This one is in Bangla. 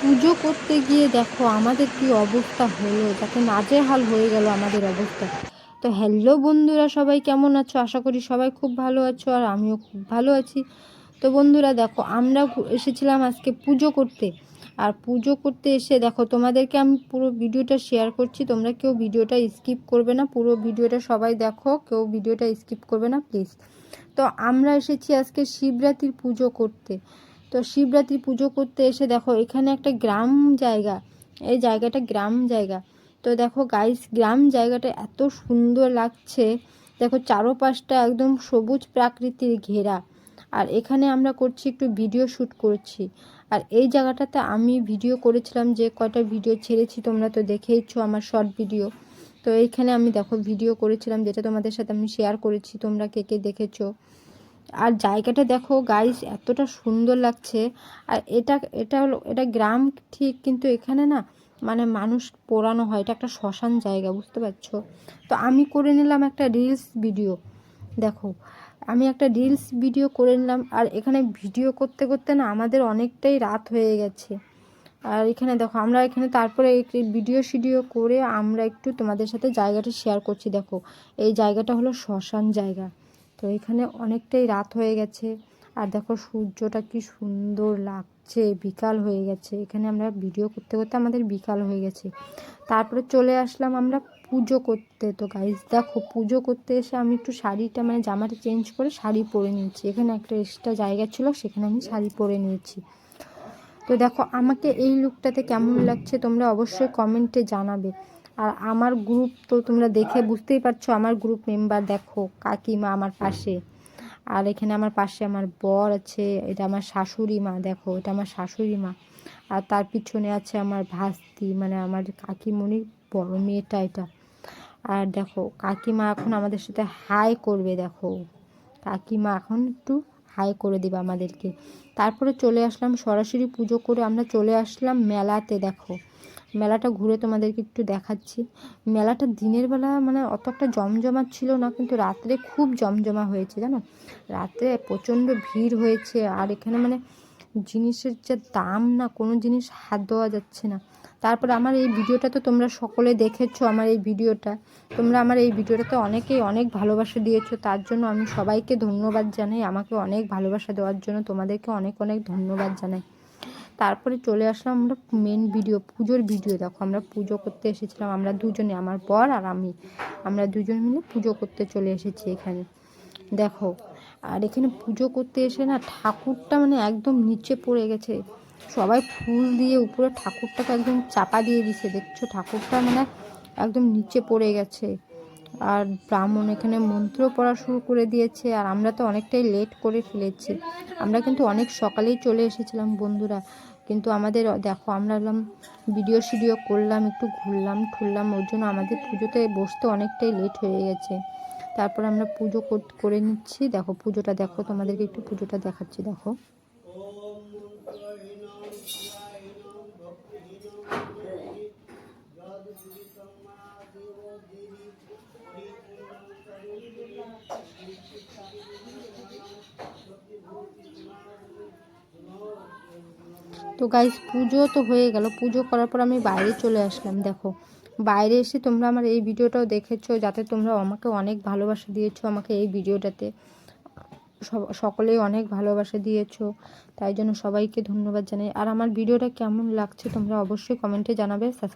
পুজো করতে গিয়ে দেখো আমাদের কি অবস্থা হলো, যাতে নাজেহাল হয়ে গেল আমাদের অবস্থা। তো হ্যালো বন্ধুরা, সবাই কেমন আছো? আশা করি সবাই খুব ভালো আছো, আর আমিও খুব ভালো আছি। তো বন্ধুরা দেখো, আমরা এসেছিলাম আজকে পুজো করতে। আর পুজো করতে এসে দেখো, তোমাদেরকে আমি পুরো ভিডিওটা শেয়ার করছি, তোমরা কেউ ভিডিওটা স্কিপ করবে না, পুরো ভিডিওটা সবাই দেখো, কেউ ভিডিওটা স্কিপ করবে না প্লিজ। তো আমরা এসেছি আজকে শিবরাত্রির পুজো করতে। তো শিবরাত্রি পুজো করতে এসে দেখো, এখানে একটা গ্রাম জায়গা, এই জায়গাটা গ্রাম জায়গা। তো দেখো গাইস, গ্রাম জায়গাটা এত সুন্দর লাগছে। দেখো চারোপাশটা একদম সবুজ প্রাকৃতির ঘেরা। আর এখানে আমরা করছি একটু ভিডিও শ্যুট করছি। আর এই জায়গাটাতে আমি ভিডিও করেছিলাম, যে কয়টা ভিডিও ছেড়েছি তোমরা তো দেখেইছো আমার শর্ট ভিডিও। তো এইখানে আমি দেখো ভিডিও করেছিলাম, যেটা তোমাদের সাথে আমি শেয়ার করেছি, তোমরা কে কে দেখেছো। আর জায়গাটা দেখো গাইস, এতটা সুন্দর লাগছে। আর এটা গ্রাম ঠিক, কিন্তু এখানে না মানে মানুষ পোড়ানো হয়, এটা একটা শ্মশান জায়গা, বুঝতে পারছো? তো আমি করে নিলাম একটা রিলস ভিডিও। দেখো, আমি একটা রিলস ভিডিও করে নিলাম, আর এখানে ভিডিও করতে করতে না আমাদের অনেকটাই রাত হয়ে গেছে। আর এখানে দেখো, আমরা এখানে তারপরে ভিডিও শিডিও করে আমরা একটু তোমাদের সাথে জায়গাটা শেয়ার করছি। দেখো, এই জায়গাটা হলো শ্মশান জায়গা। তো এখানে অনেকটাই রাত হয়ে গেছে। আর দেখো সূর্যটা কি সুন্দর লাগছে, বিকাল হয়ে গেছে। এখানে আমরা ভিডিও করতে করতে আমাদের বিকাল হয়ে গেছে। তারপরে চলে আসলাম আমরা পুজো করতে। তো গাইজ দেখো, পুজো করতে এসে আমি একটু শাড়িটা মানে জামাটা চেঞ্জ করে শাড়ি পরে নিয়েছি। এখানে একটা এক্সট্রা জায়গা ছিল, সেখানে আমি শাড়ি পরে নিয়েছি। তো দেখো, আমাকে এই লুকটাতে কেমন লাগছে তোমরা অবশ্যই কমেন্টে জানাবে। আর আমার গ্রুপ তো তোমরা দেখে বুঝতেই পারছো, আমার গ্রুপ মেম্বার দেখো, কাকিমা আমার পাশে। আর এখানে আমার পাশে আমার বর আছে, এটা আমার শাশুড়ি মা, দেখো এটা আমার শাশুড়ি মা। আর তার পিছনে আছে আমার ভাস্তি, মানে আমার কাকিমণির বড় মেয়েটা এটা। আর দেখো কাকিমা এখন আমাদের সাথে হাই করবে, দেখো কাকিমা এখন একটু হাই করে দিবে আমাদেরকে। তারপরে চলে আসলাম সরাসরি পুজো করে, আমরা চলে আসলাম মেলাতে। দেখো মেলাটা ঘুরে তোমাদেরকে একটু দেখাচ্ছি। মেলাটা দিনের বেলা মানে অত একটা জমজমাট ছিল না, কিন্তু রাত্রে খুব জমজমা হয়েছে জানো। রাত্রে প্রচণ্ড ভিড় হয়েছে। আর এখানে মানে জিনিসের যে দাম, না কোনো জিনিস হাত দেওয়া যাচ্ছে না। তারপর আমার এই ভিডিওটা তো তোমরা সকলে দেখেছো, আমার এই ভিডিওটা তোমরা আমার এই ভিডিওটাতে অনেকেই অনেক ভালোবাসা দিয়েছো, তার জন্য আমি সবাইকে ধন্যবাদ জানাই। আমাকে অনেক ভালোবাসা দেওয়ার জন্য তোমাদেরকে অনেক অনেক ধন্যবাদ জানাই। তারপরে চলে আসলাম আমরা মেন ভিডিও, পুজোর ভিডিও। দেখো আমরা পুজো করতে এসেছিলাম, আমরা দুজনে, আমার বর আর আমি, আমরা দুজন মিলে পুজো করতে চলে এসেছি এখানে। দেখো, আর এখানে পুজো করতে এসে না ঠাকুরটা মানে একদম নিচে পড়ে গেছে। সবাই ফুল দিয়ে উপরে ঠাকুরটাকে একদম চাপা দিয়ে দিছে, দেখছো ঠাকুরটা মানে একদম নিচে পড়ে গেছে। আর ব্রাহ্মণ এখানে মন্ত্র পড়া শুরু করে দিয়েছে। আর আমরা তো অনেকটাই লেট করে ফেলেছি, আমরা কিন্তু অনেক সকালেই চলে এসেছিলাম বন্ধুরা। কিন্তু আমাদের দেখো, আমরা এলাম ভিডিও শিডিও করলাম, একটু ঘুরলাম ঠুরলাম, ওর জন্য আমাদের পুজোতে বসতে অনেকটাই লেট হয়ে গেছে। তারপর আমরা পুজো করে নিচ্ছি। দেখো পুজোটা দেখো, তোমাদেরকে একটু পুজোটা দেখাচ্ছি। দেখো তো গাইজ, পুজো তো হয়ে গেল, পুজো করার পর আমি বাইরে চলে আসলাম। দেখো বাইরে এসে তোমরা আমার এই ভিডিওটাও দেখেছো, যাতে তোমরা আমাকে অনেক ভালোবাসা দিয়েছো আমাকে এই ভিডিওটাতে, সকলেই অনেক ভালোবাসা দিয়েছো, তাই জন্য সবাইকে ধন্যবাদ জানাই। আর আমার ভিডিওটা কেমন লাগছে তোমরা অবশ্যই কমেন্টে জানাবে।